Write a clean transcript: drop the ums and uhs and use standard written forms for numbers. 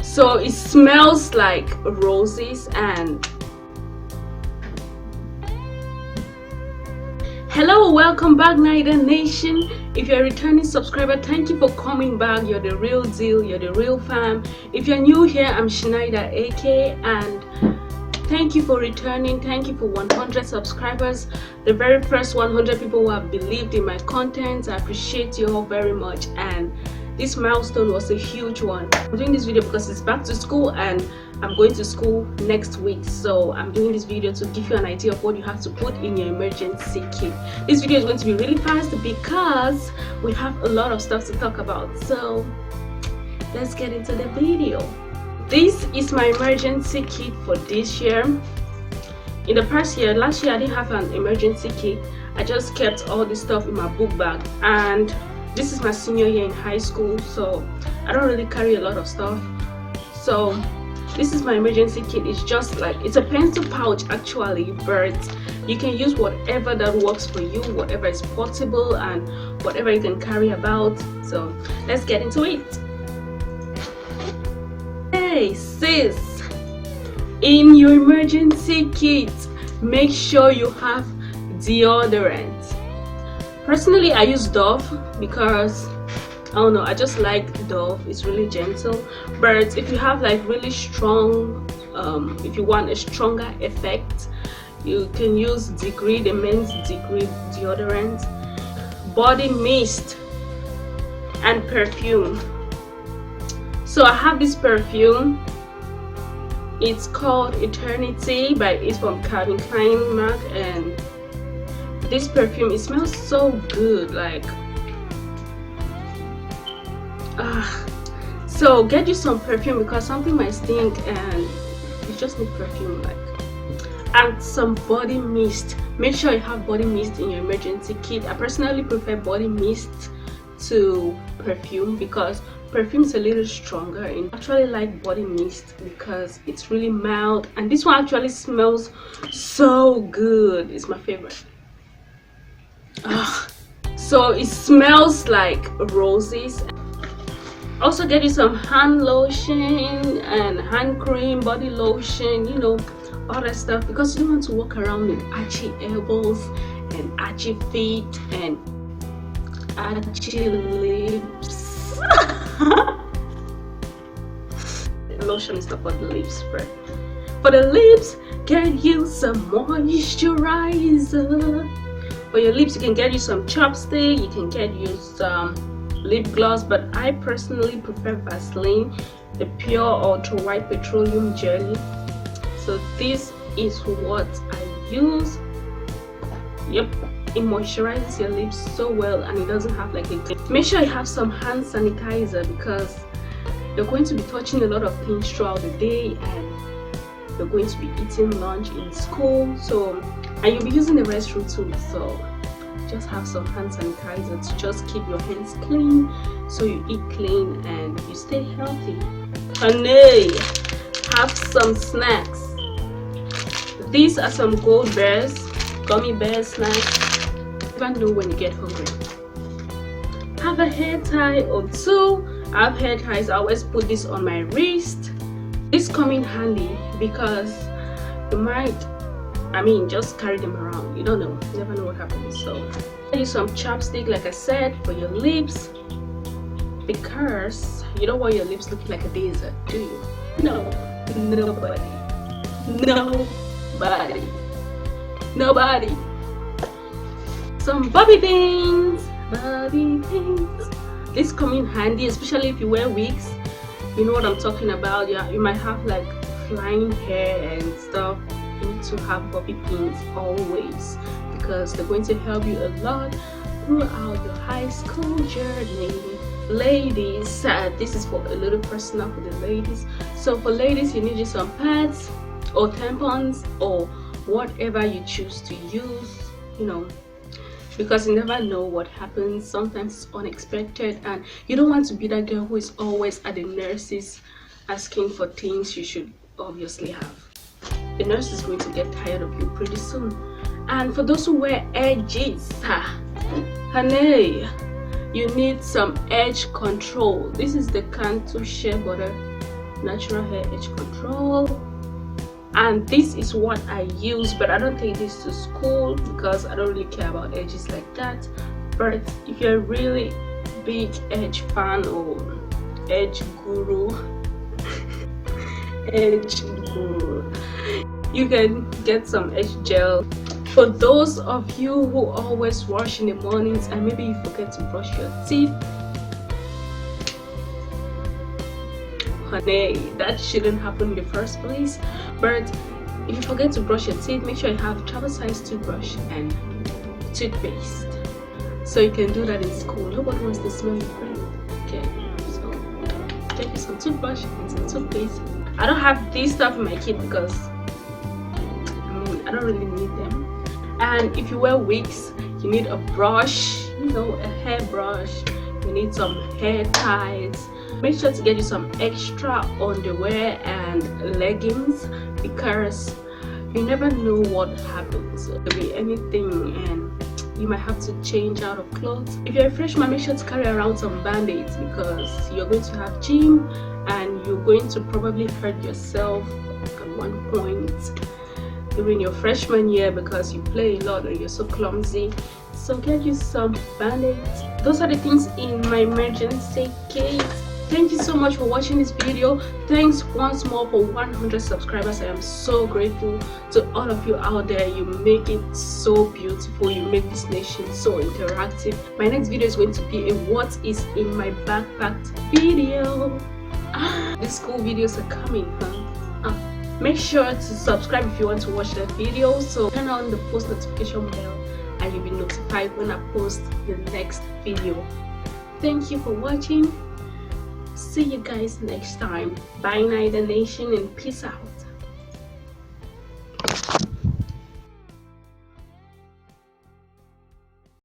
So it smells like roses. And hello, welcome back, Naida Nation. If you're a returning subscriber, thank you for coming back. You're the real deal, you're the real fam. If you're new here, I'm Shinida Ak, and thank you for returning. Thank you for 100 subscribers, the very first 100 people who have believed in my content. I appreciate you all very much, and this milestone was a huge one. I'm doing this video because it's back to school and I'm going to school next week, so I'm doing this video to give you an idea of what you have to put in your emergency kit. This video is going to be really fast because we have a lot of stuff to talk about, so let's get into the video. This is my emergency kit for this year. In the past year, last year I didn't have an emergency kit. I just kept all this stuff in my book bag, and this is my senior year in high school, so I don't really carry a lot of stuff. So this is my emergency kit. It's just like, it's a pencil pouch actually, but you can use whatever that works for you, whatever is portable and whatever you can carry about. So let's get into it. Hey sis, in your emergency kit, make sure you have deodorant. Personally, I use Dove because I don't know, I just like Dove. It's really gentle. But if you have like really strong, if you want a stronger effect, you can use Degree, the men's Degree deodorant, body mist, and perfume. So I have this perfume. It's called Eternity, it's from Calvin Klein Mark, and this perfume, it smells so good, like so get you some perfume because something might stink and you just need perfume, like, and some body mist. Make sure you have body mist in your emergency kit. I personally prefer body mist to perfume because perfume is a little stronger, and I actually like body mist because it's really mild, and this one actually smells so good. It's my favorite. So it smells like roses. Also get you some hand lotion and hand cream, body lotion, you know, all that stuff, because you don't want to walk around with itchy elbows and itchy feet and itchy lips. Lotion is not for the lips, but for the lips, get you some moisturizer. For your lips, you can get you some chapstick, you can get you some lip gloss, but I personally prefer Vaseline, the pure ultra white petroleum jelly. So this is what I use. Yep, it moisturizes your lips so well, and it doesn't have like a glint. Make sure you have some hand sanitizer because you're going to be touching a lot of things throughout the day, and you're going to be eating lunch in school, so, and you'll be using the restroom too, so just have some hand sanitizer to just keep your hands clean, so you eat clean and you stay healthy. Honey, have some snacks. These are some gold bears, gummy bear snacks. You never know when you get hungry. Have a hair tie or two. I have hair ties. I always put this on my wrist. This come in handy because you might, just carry them around. You don't know, you never know what happens. So use some chapstick, like I said, for your lips, because you don't want your lips looking like a desert, do you? No, nobody. Some bobby pins. This come in handy, especially if you wear wigs. You know what I'm talking about. Yeah, you might have like flying hair and stuff. You need to have bobby pins always because they're going to help you a lot throughout your high school journey. Ladies, this is for a little personal for the ladies. So for ladies, you need some pads or tampons or whatever you choose to use, you know, because you never know what happens. Sometimes it's unexpected, and you don't want to be that girl who is always at the nurses asking for things you should obviously have. The nurse is going to get tired of you pretty soon. And for those who wear edges, honey, You need some edge control. This is the Cantu Shea Butter Natural Hair Edge Control, and this is what I use, but I don't take this to school because I don't really care about edges like that. But if you're a really big edge fan or edge guru edge guru, you can get some edge gel. For those of you who always rush in the mornings and maybe you forget to brush your teeth, honey, that shouldn't happen in the first place. But if you forget to brush your teeth, make sure you have travel size toothbrush and toothpaste, so you can do that in school. Nobody wants to smell your breath. Okay, so get you some toothbrush and some toothpaste. I don't have this stuff in my kit because I don't really need them. And if you wear wigs, you need a brush, you know, a hair brush. You need some hair ties. Make sure to get you some extra underwear and leggings, because you never know what happens. There will be anything and you might have to change out of clothes. If you're a freshman, make sure to carry around some band-aids, because you're going to have gym and you're going to probably hurt yourself at one point during your freshman year because you play a lot and you're so clumsy. So get you some band-aids. Those are the things in my emergency kit. Thank you so much for watching this video. Thanks once more for 100 subscribers. I am so grateful to all of you out there. You make it so beautiful. You make this nation so interactive. My next video is going to be a what is in my backpack video. The school videos are coming, huh? Make sure to subscribe if you want to watch that video. So turn on the post notification bell and you'll be notified when I post the next video. Thank you for watching. See you guys next time. Bye, Night Nation, and peace out.